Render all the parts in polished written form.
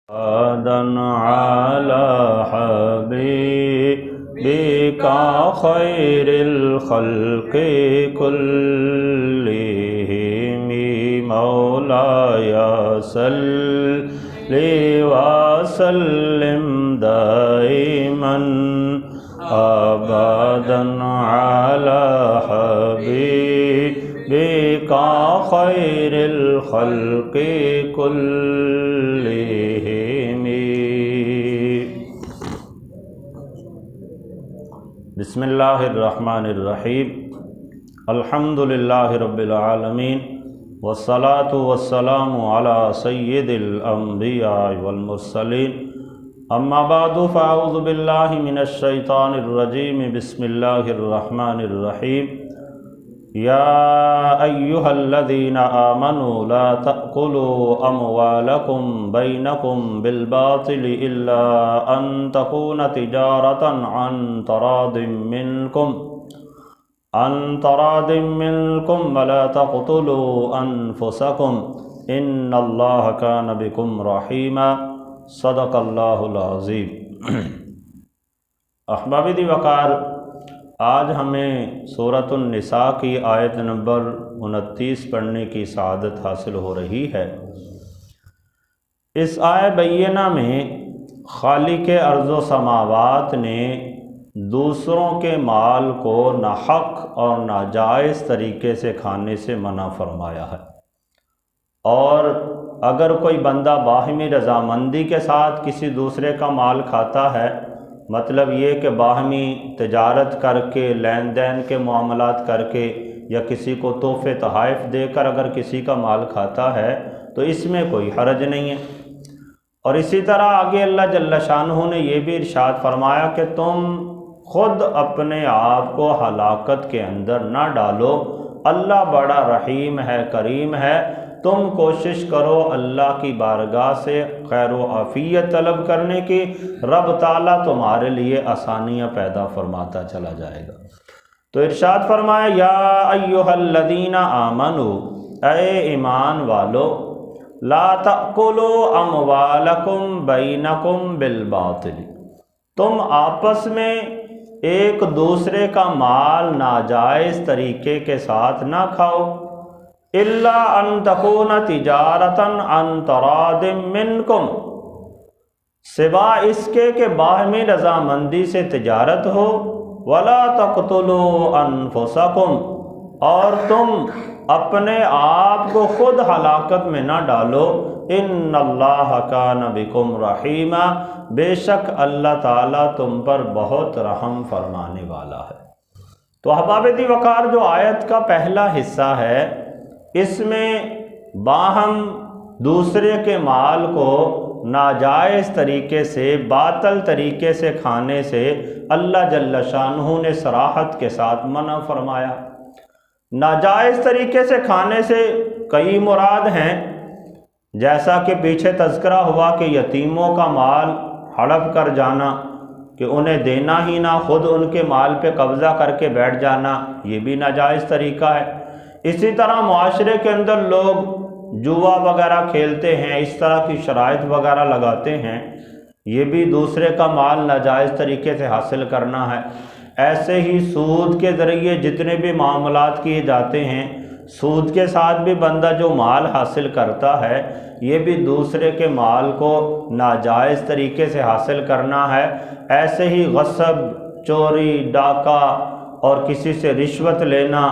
صلاة على حبيبك خير الخلق كلهم مولاي صل وسلم دائما أبدا على حبيبك خير الخلق كلهم. بسم اللہ الرحمن الرحیم. الحمد للہ رب العالمین والصلاة والسلام علی سید الانبیاء والمرسلین. اما بعد فاعوذ باللہ من الشیطان الرجیم. بسم اللہ الرحمن الرحیم. یا ایہا الذین آمنوا لا تأکلوا اموالکم بینکم بالباطل الا ان تکون تجارتا عن تراض منکم ولا تقتلوا انفسکم ان اللہ کان بکم رحیما. صدق اللہ العظیم. احباب دی وقار، آج ہمیں سورۃ النساء کی آیت نمبر 29 پڑھنے کی سعادت حاصل ہو رہی ہے. اس آیت بینہ میں خالق ارض و سماوات نے دوسروں کے مال کو ناحق اور ناجائز طریقے سے کھانے سے منع فرمایا ہے، اور اگر کوئی بندہ باہمی رضامندی کے ساتھ کسی دوسرے کا مال کھاتا ہے، مطلب یہ کہ باہمی تجارت کر کے، لین دین کے معاملات کر کے، یا کسی کو تحفے تحائف دے کر اگر کسی کا مال کھاتا ہے تو اس میں کوئی حرج نہیں ہے. اور اسی طرح آگے اللہ جل شانہ نے یہ بھی ارشاد فرمایا کہ تم خود اپنے آپ کو ہلاکت کے اندر نہ ڈالو، اللہ بڑا رحیم ہے، کریم ہے. تم کوشش کرو اللہ کی بارگاہ سے خیر و عافیت طلب کرنے کی، رب تعالیٰ تمہارے لیے آسانیاں پیدا فرماتا چلا جائے گا. تو ارشاد فرمایا یا ایھا الذین آمنوا، اے ایمان والو، لا تأکلوا اموالکم بینکم بالباطل، تم آپس میں ایک دوسرے کا مال ناجائز طریقے کے ساتھ نہ کھاؤ، الا ان تکون تجارتا عن تراض منکم، سوا اس کے کہ باہمی رضامندی سے تجارت ہو، ولا تقتلوا انفسکم، اور تم اپنے آپ کو خود ہلاکت میں نہ ڈالو، ان اللہ کان بکم رحیما، بے شک اللہ تعالیٰ تم پر بہت رحم فرمانے والا ہے. تو احباب دی وقار، جو آیت کا پہلا حصہ ہے اس میں باہم دوسرے کے مال کو ناجائز طریقے سے، باطل طریقے سے کھانے سے اللہ جل شانہ نے صراحت کے ساتھ منع فرمایا. ناجائز طریقے سے کھانے سے کئی مراد ہیں، جیسا کہ پیچھے تذکرہ ہوا کہ یتیموں کا مال ہڑپ کر جانا، کہ انہیں دینا ہی نہ، خود ان کے مال پہ قبضہ کر کے بیٹھ جانا، یہ بھی ناجائز طریقہ ہے. اسی طرح معاشرے کے اندر لوگ جوا وغیرہ کھیلتے ہیں، اس طرح کی شرائط وغیرہ لگاتے ہیں، یہ بھی دوسرے کا مال ناجائز طریقے سے حاصل کرنا ہے. ایسے ہی سود کے ذریعے جتنے بھی معاملات کیے جاتے ہیں، سود کے ساتھ بھی بندہ جو مال حاصل کرتا ہے، یہ بھی دوسرے کے مال کو ناجائز طریقے سے حاصل کرنا ہے. ایسے ہی غصب، چوری، ڈاکہ اور کسی سے رشوت لینا،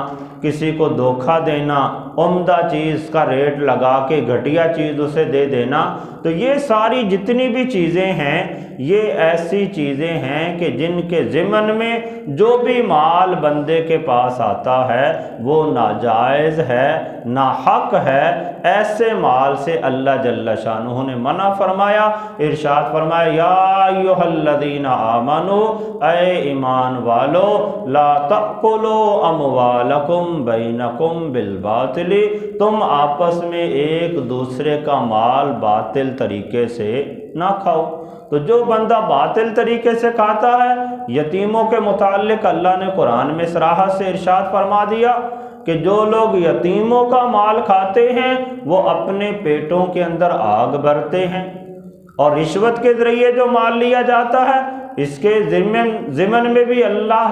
کسی کو دھوکہ دینا، عمدہ چیز کا ریٹ لگا کے گھٹیا چیز اسے دے دینا، تو یہ ساری جتنی بھی چیزیں ہیں یہ ایسی چیزیں ہیں کہ جن کے ضمن میں جو بھی مال بندے کے پاس آتا ہے وہ ناجائز ہے، ناحق ہے. ایسے مال سے اللہ جل شانہ نے منع فرمایا. ارشاد فرمایا یا ایھا الذین آمنوا، اے ایمان والو، لا تأکلوا اموالکم بینکم بالباطل، تم آپس میں ایک دوسرے کا مال باطل طریقے سے نہ کھاؤ. تو جو بندہ باطل طریقے سے کھاتا ہے، یتیموں کے متعلق اللہ نے قرآن میں صراحت سے ارشاد فرما دیا کہ جو لوگ یتیموں کا مال کھاتے ہیں وہ اپنے پیٹوں کے اندر آگ بھرتے ہیں. اور رشوت کے ذریعے جو مال لیا جاتا ہے اس کے ضمن میں بھی اللہ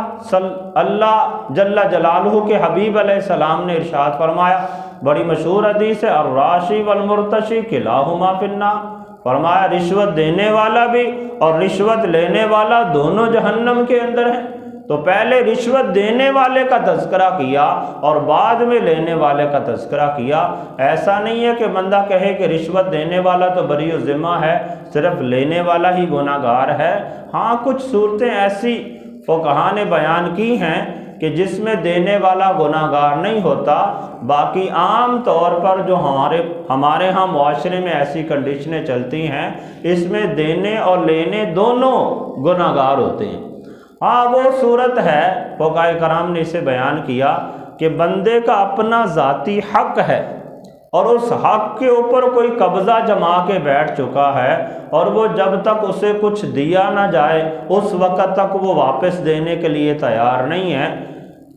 جل جلالہ کے حبیب علیہ السلام نے ارشاد فرمایا، بڑی مشہور حدیث ہے، الراشی والمرتشی کلاہما فی النار، فرمایا رشوت دینے والا بھی اور رشوت لینے والا دونوں جہنم کے اندر ہیں۔ تو پہلے رشوت دینے والے کا تذکرہ کیا اور بعد میں لینے والے کا تذکرہ کیا۔ ایسا نہیں ہے کہ بندہ کہے کہ رشوت دینے والا تو بری ذمہ ہے، صرف لینے والا ہی گناہ گار ہے۔ ہاں کچھ صورتیں ایسی فقہا نے بیان کی ہیں کہ جس میں دینے والا گناہ گار نہیں ہوتا، باقی عام طور پر جو ہمارے ہاں معاشرے میں ایسی کنڈیشنیں چلتی ہیں اس میں دینے اور لینے دونوں گناہ گار ہوتے ہیں۔ ہاں وہ صورت ہے فقہاء کرام نے اسے بیان کیا کہ بندے کا اپنا ذاتی حق ہے اور اس حق کے اوپر کوئی قبضہ جما کے بیٹھ چکا ہے اور وہ جب تک اسے کچھ دیا نہ جائے اس وقت تک وہ واپس دینے کے لیے تیار نہیں ہے،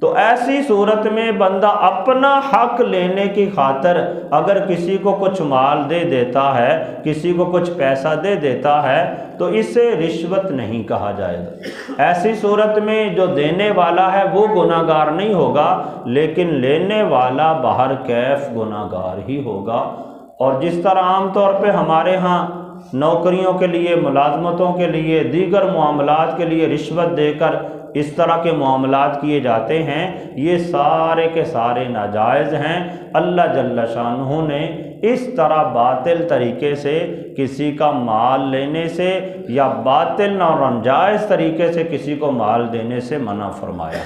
تو ایسی صورت میں بندہ اپنا حق لینے کی خاطر اگر کسی کو کچھ مال دے دیتا ہے، کسی کو کچھ پیسہ دے دیتا ہے تو اسے رشوت نہیں کہا جائے گا۔ ایسی صورت میں جو دینے والا ہے وہ گناہ گار نہیں ہوگا، لیکن لینے والا بہر کیف گناہ گار ہی ہوگا۔ اور جس طرح عام طور پہ ہمارے ہاں نوکریوں کے لیے، ملازمتوں کے لیے، دیگر معاملات کے لیے رشوت دے کر اس طرح کے معاملات کیے جاتے ہیں، یہ سارے کے سارے ناجائز ہیں۔ اللہ جل شانہ نے اس طرح باطل طریقے سے کسی کا مال لینے سے یا باطل اور ناجائز طریقے سے کسی کو مال دینے سے منع فرمایا۔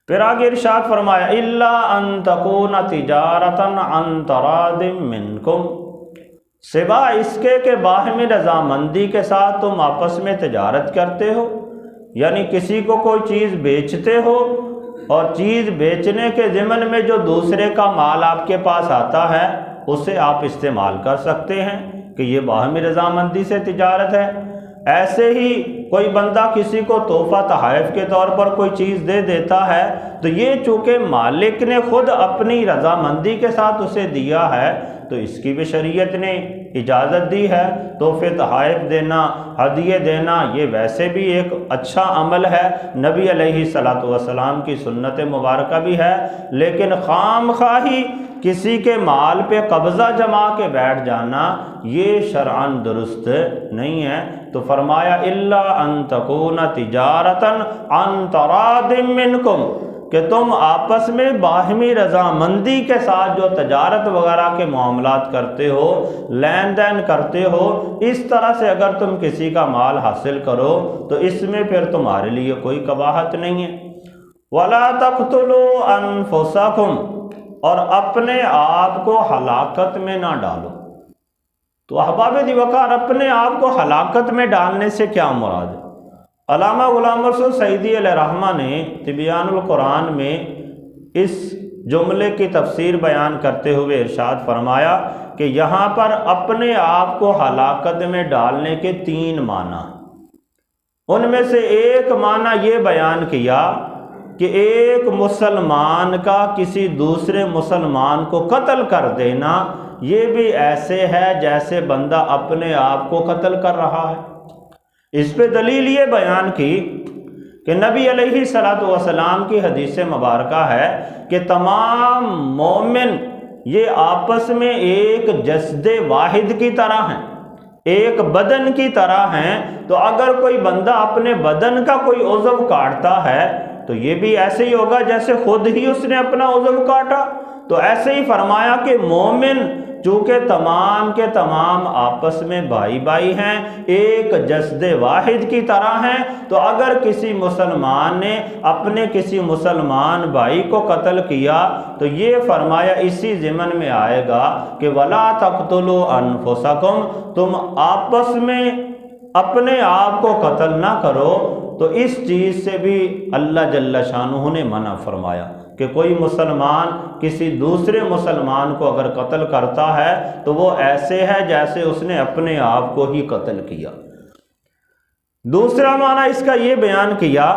پھر آگے ارشاد فرمایا، الا ان تکون تجارتا عن تراض منکم، سوا اس کے کہ باہمی رضامندی کے ساتھ تم آپس میں تجارت کرتے ہو، یعنی کسی کو کوئی چیز بیچتے ہو اور چیز بیچنے کے ضمن میں جو دوسرے کا مال آپ کے پاس آتا ہے اسے آپ استعمال کر سکتے ہیں کہ یہ باہمی رضامندی سے تجارت ہے۔ ایسے ہی کوئی بندہ کسی کو تحفہ تحائف کے طور پر کوئی چیز دے دیتا ہے تو یہ چونکہ مالک نے خود اپنی رضامندی کے ساتھ اسے دیا ہے تو اس کی بھی شریعت نے اجازت دی ہے۔ تحفے تحائف دینا، ہدیے دینا یہ ویسے بھی ایک اچھا عمل ہے، نبی علیہ الصلوۃ والسلام کی سنت مبارکہ بھی ہے، لیکن خام خواہی کسی کے مال پہ قبضہ جما کے بیٹھ جانا یہ شرعاً درست نہیں ہے۔ تو فرمایا الا ان تکون تجارتا عن تراض منکم، کہ تم آپس میں باہمی رضامندی کے ساتھ جو تجارت وغیرہ کے معاملات کرتے ہو، لین دین کرتے ہو، اس طرح سے اگر تم کسی کا مال حاصل کرو تو اس میں پھر تمہارے لیے کوئی قباحت نہیں ہے۔ وَلَا تَقْتُلُوا أَنفُسَكُمْ، اور اپنے آپ کو ہلاکت میں نہ ڈالو۔ تو احباب دیوکار، اپنے آپ کو ہلاکت میں ڈالنے سے کیا مراد ہے؟ علامہ غلام رسول سعیدی علیہ رحمہ نے تبیان القرآن میں اس جملے کی تفسیر بیان کرتے ہوئے ارشاد فرمایا کہ یہاں پر اپنے آپ کو ہلاکت میں ڈالنے کے 3 معنی، ان میں سے ایک معنی یہ بیان کیا کہ ایک مسلمان کا کسی دوسرے مسلمان کو قتل کر دینا یہ بھی ایسے ہے جیسے بندہ اپنے آپ کو قتل کر رہا ہے۔ اس پہ دلیل یہ بیان کی کہ نبی علیہ الصلوۃ والسلام کی حدیث مبارکہ ہے کہ تمام مومن یہ آپس میں ایک جسد واحد کی طرح ہیں، ایک بدن کی طرح ہیں۔ تو اگر کوئی بندہ اپنے بدن کا کوئی عضو کاٹتا ہے تو یہ بھی ایسے ہی ہوگا جیسے خود ہی اس نے اپنا عضو کاٹا۔ تو ایسے ہی فرمایا کہ مومن چونکہ تمام کے تمام آپس میں بھائی بھائی ہیں، ایک جسد واحد کی طرح ہیں، تو اگر کسی مسلمان نے اپنے کسی مسلمان بھائی کو قتل کیا تو یہ فرمایا اسی ضمن میں آئے گا کہ وَلَا تَقْتُلُوا أَنفُسَكُمْ، تم آپس میں اپنے آپ کو قتل نہ کرو۔ تو اس چیز سے بھی اللہ جل شانہ نے منع فرمایا کہ کوئی مسلمان کسی دوسرے مسلمان کو اگر قتل کرتا ہے تو وہ ایسے ہے جیسے اس نے اپنے آپ کو ہی قتل کیا۔ دوسرا معنی اس کا یہ بیان کیا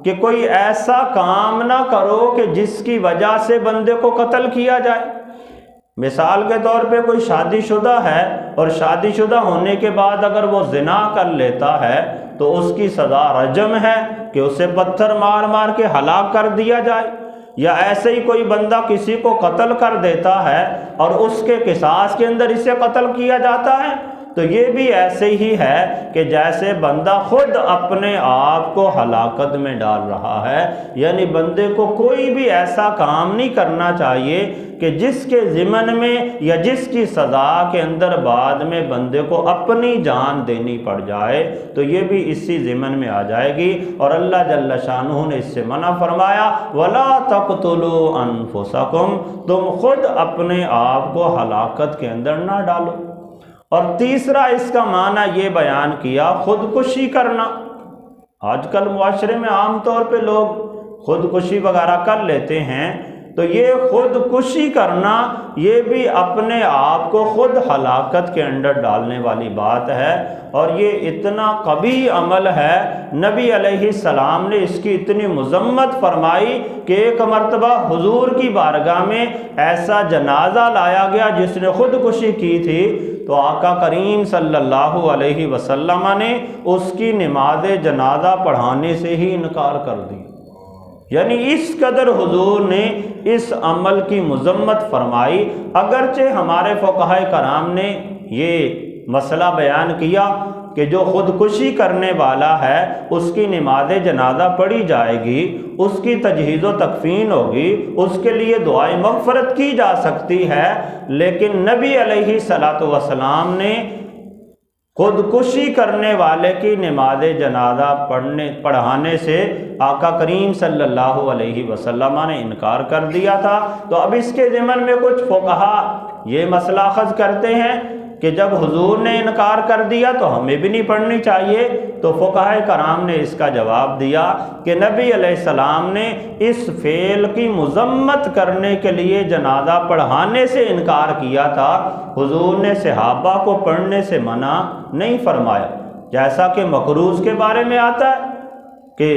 کہ کوئی ایسا کام نہ کرو کہ جس کی وجہ سے بندے کو قتل کیا جائے، مثال کے طور پہ کوئی شادی شدہ ہے اور شادی شدہ ہونے کے بعد اگر وہ زنا کر لیتا ہے تو اس کی سزا رجم ہے کہ اسے پتھر مار مار کے ہلاک کر دیا جائے، یا ایسے ہی کوئی بندہ کسی کو قتل کر دیتا ہے اور اس کے قصاص کے اندر اسے قتل کیا جاتا ہے، تو یہ بھی ایسے ہی ہے کہ جیسے بندہ خود اپنے آپ کو ہلاکت میں ڈال رہا ہے، یعنی بندے کو کوئی بھی ایسا کام نہیں کرنا چاہیے کہ جس کے ضمن میں یا جس کی سزا کے اندر بعد میں بندے کو اپنی جان دینی پڑ جائے، تو یہ بھی اسی ضمن میں آ جائے گی۔ اور اللہ جل شانہ نے اس سے منع فرمایا وَلَا تَقْتُلُوا أَنفُسَكُمْ، تم خود اپنے آپ کو ہلاکت کے اندر نہ ڈالو۔ اور تیسرا اس کا معنی یہ بیان کیا خودکشی کرنا۔ آج کل معاشرے میں عام طور پہ لوگ خودکشی وغیرہ کر لیتے ہیں، تو یہ خودکشی کرنا یہ بھی اپنے آپ کو خود ہلاکت کے اندر ڈالنے والی بات ہے، اور یہ اتنا قبیح عمل ہے، نبی علیہ السلام نے اس کی اتنی مذمت فرمائی کہ ایک مرتبہ حضور کی بارگاہ میں ایسا جنازہ لایا گیا جس نے خودکشی کی تھی، تو آقا کریم صلی اللہ علیہ وسلم نے اس کی نماز جنازہ پڑھانے سے ہی انکار کر دی۔ یعنی اس قدر حضور نے اس عمل کی مذمت فرمائی، اگرچہ ہمارے فقہاء کرام نے یہ مسئلہ بیان کیا کہ جو خودکشی کرنے والا ہے اس کی نماز جنازہ پڑھی جائے گی، اس کی تجہیز و تکفین ہوگی، اس کے لیے دعائے مغفرت کی جا سکتی ہے، لیکن نبی علیہ السلام نے خودکشی کرنے والے کی نماز جنازہ پڑھانے سے آقا کریم صلی اللہ علیہ وسلم نے انکار کر دیا تھا۔ تو اب اس کے ضمن میں کچھ فقہا یہ مسئلہ اخذ کرتے ہیں کہ جب حضور نے انکار کر دیا تو ہمیں بھی نہیں پڑھنی چاہیے، تو فقہاء کرام نے اس کا جواب دیا کہ نبی علیہ السلام نے اس فعل کی مذمت کرنے کے لیے جنازہ پڑھانے سے انکار کیا تھا، حضور نے صحابہ کو پڑھنے سے منع نہیں فرمایا۔ جیسا کہ مقروض کے بارے میں آتا ہے کہ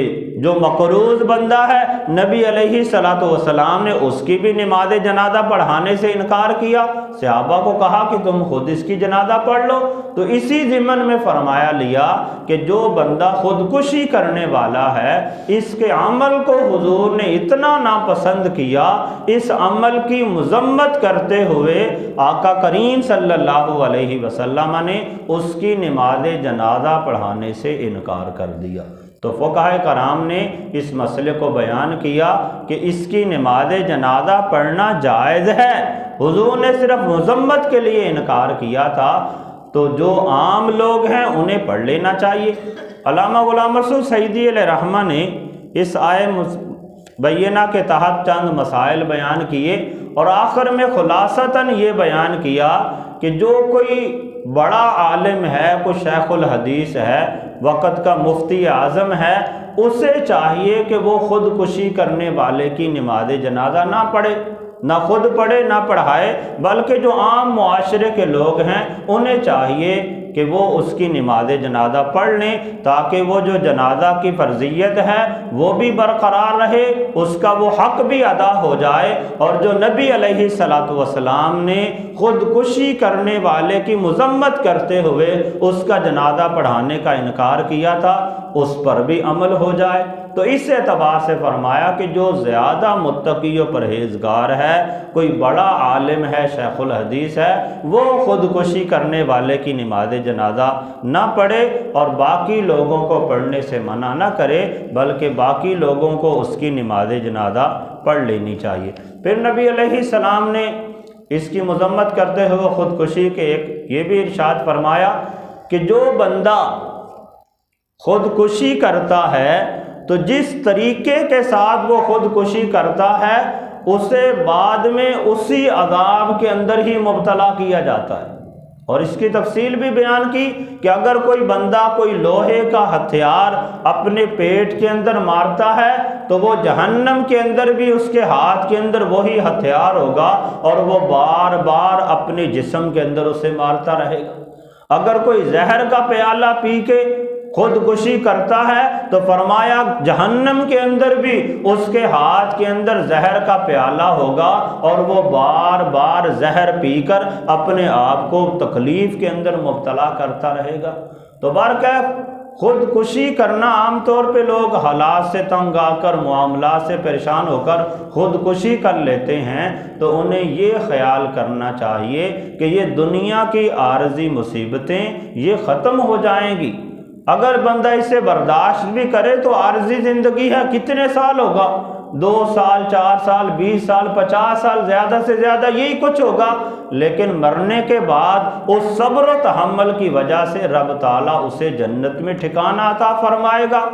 جو مقروض بندہ ہے نبی علیہ السلام نے اس کی بھی نماز جنازہ پڑھانے سے انکار کیا، صحابہ کو کہا کہ تم خود اس کی جنازہ پڑھ لو۔ تو اسی ضمن میں فرمایا لیا کہ جو بندہ خودکشی کرنے والا ہے اس کے عمل کو حضور نے اتنا ناپسند کیا، اس عمل کی مذمت کرتے ہوئے آقا کریم صلی اللہ علیہ وسلم نے اس کی نماز جنازہ پڑھانے سے انکار کر دیا۔ تو فقہاء کرام نے اس مسئلے کو بیان کیا کہ اس کی نماز جنازہ پڑھنا جائز ہے، حضور نے صرف مذمت کے لیے انکار کیا تھا، تو جو عام لوگ ہیں انہیں پڑھ لینا چاہیے۔ علامہ غلام رسول سعیدی علیہ رحمہ نے اس آیہ بینہ کے تحت چند مسائل بیان کیے، اور آخر میں خلاصتاً یہ بیان کیا کہ جو کوئی بڑا عالم ہے، کوئی شیخ الحدیث ہے، وقت کا مفتی اعظم ہے، اسے چاہیے کہ وہ خودکشی کرنے والے کی نماز جنازہ نہ پڑھے، نہ خود پڑھے نہ پڑھائے، بلکہ جو عام معاشرے کے لوگ ہیں انہیں چاہیے کہ وہ اس کی نماز جنازہ پڑھ لیں، تاکہ وہ جو جنازہ کی فرضیت ہے وہ بھی برقرار رہے، اس کا وہ حق بھی ادا ہو جائے، اور جو نبی علیہ السلام نے خودکشی کرنے والے کی مذمت کرتے ہوئے اس کا جنازہ پڑھانے کا انکار کیا تھا اس پر بھی عمل ہو جائے۔ تو اس اعتبار سے فرمایا کہ جو زیادہ متقی و پرہیزگار ہے، کوئی بڑا عالم ہے، شیخ الحدیث ہے، وہ خودکشی کرنے والے کی نماز جنازہ نہ پڑھے اور باقی لوگوں کو پڑھنے سے منع نہ کرے، بلکہ باقی لوگوں کو اس کی نماز جنازہ پڑھ لینی چاہیے۔ پھر نبی علیہ السلام نے اس کی مذمت کرتے ہوئے خودکشی کے ایک یہ بھی ارشاد فرمایا کہ جو بندہ خودکشی کرتا ہے تو جس طریقے کے ساتھ وہ خودکشی کرتا ہے اسے بعد میں اسی عذاب کے اندر ہی مبتلا کیا جاتا ہے۔ اور اس کی تفصیل بھی بیان کی کہ اگر کوئی بندہ کوئی لوہے کا ہتھیار اپنے پیٹ کے اندر مارتا ہے تو وہ جہنم کے اندر بھی اس کے ہاتھ کے اندر وہی ہتھیار ہوگا اور وہ بار بار اپنے جسم کے اندر اسے مارتا رہے گا۔ اگر کوئی زہر کا پیالہ پی کے خودکشی کرتا ہے تو فرمایا جہنم کے اندر بھی اس کے ہاتھ کے اندر زہر کا پیالہ ہوگا اور وہ بار بار زہر پی کر اپنے آپ کو تکلیف کے اندر مبتلا کرتا رہے گا۔ تو بہرکیف خودکشی کرنا عام طور پہ لوگ حالات سے تنگ آ کر، معاملات سے پریشان ہو کر خودکشی کر لیتے ہیں، تو انہیں یہ خیال کرنا چاہیے کہ یہ دنیا کی عارضی مصیبتیں یہ ختم ہو جائیں گی۔ اگر بندہ اسے برداشت بھی کرے تو عارضی زندگی ہے، کتنے سال ہوگا؟ 2 سال، 4 سال، 20 سال، 50 سال، زیادہ سے زیادہ یہی کچھ ہوگا، لیکن مرنے کے بعد اس صبر و تحمل کی وجہ سے رب تعالیٰ اسے جنت میں ٹھکانہ عطا فرمائے گا۔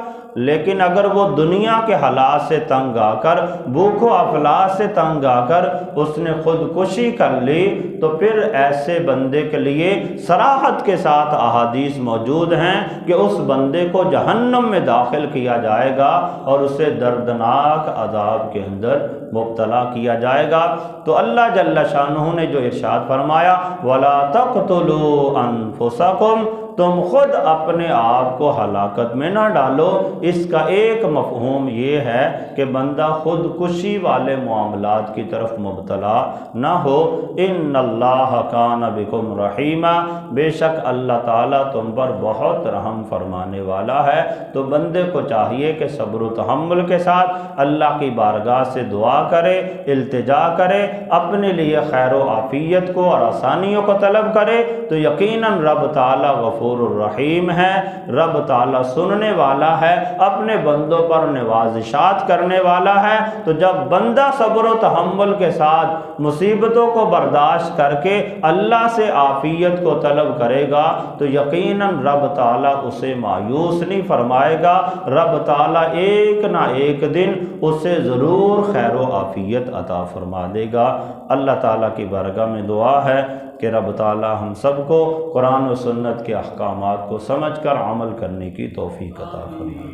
لیکن اگر وہ دنیا کے حالات سے تنگ آ کر، بھوک و افلاس سے تنگ آ کر اس نے خودکشی کر لی، تو پھر ایسے بندے کے لیے صراحت کے ساتھ احادیث موجود ہیں کہ اس بندے کو جہنم میں داخل کیا جائے گا اور اسے دردناک عذاب کے اندر مبتلا کیا جائے گا۔ تو اللہ جل شانہ نے جو ارشاد فرمایا وَلَا تَقْتُلُوا أَنفُسَكُمْ، تم خود اپنے آپ کو ہلاکت میں نہ ڈالو، اس کا ایک مفہوم یہ ہے کہ بندہ خودکشی والے معاملات کی طرف مبتلا نہ ہو۔ ان اللہ کان بکم رحیما، بے شک اللہ تعالیٰ تم پر بہت رحم فرمانے والا ہے۔ تو بندے کو چاہیے کہ صبر و تحمل کے ساتھ اللہ کی بارگاہ سے دعا کرے، التجا کرے، اپنے لیے خیر و عافیت کو اور آسانیوں کو طلب کرے، تو یقیناً رب تعالیٰ غفور الرحیم ہے، رب تعالیٰ سننے والا ہے، اپنے بندوں پر نوازشات کرنے والا ہے۔ تو جب بندہ صبر و تحمل کے ساتھ مصیبتوں کو برداشت کر کے اللہ سے عافیت کو طلب کرے گا تو یقیناً رب تعالیٰ اسے مایوس نہیں فرمائے گا، رب تعالیٰ ایک نہ ایک دن اسے ضرور خیر و عافیت عطا فرما دے گا۔ اللہ تعالیٰ کی بارگاہ میں دعا ہے کہ رب تعالیٰ ہم سب کو قرآن و سنت کے احکامات کو سمجھ کر عمل کرنے کی توفیق عطا فرمائے۔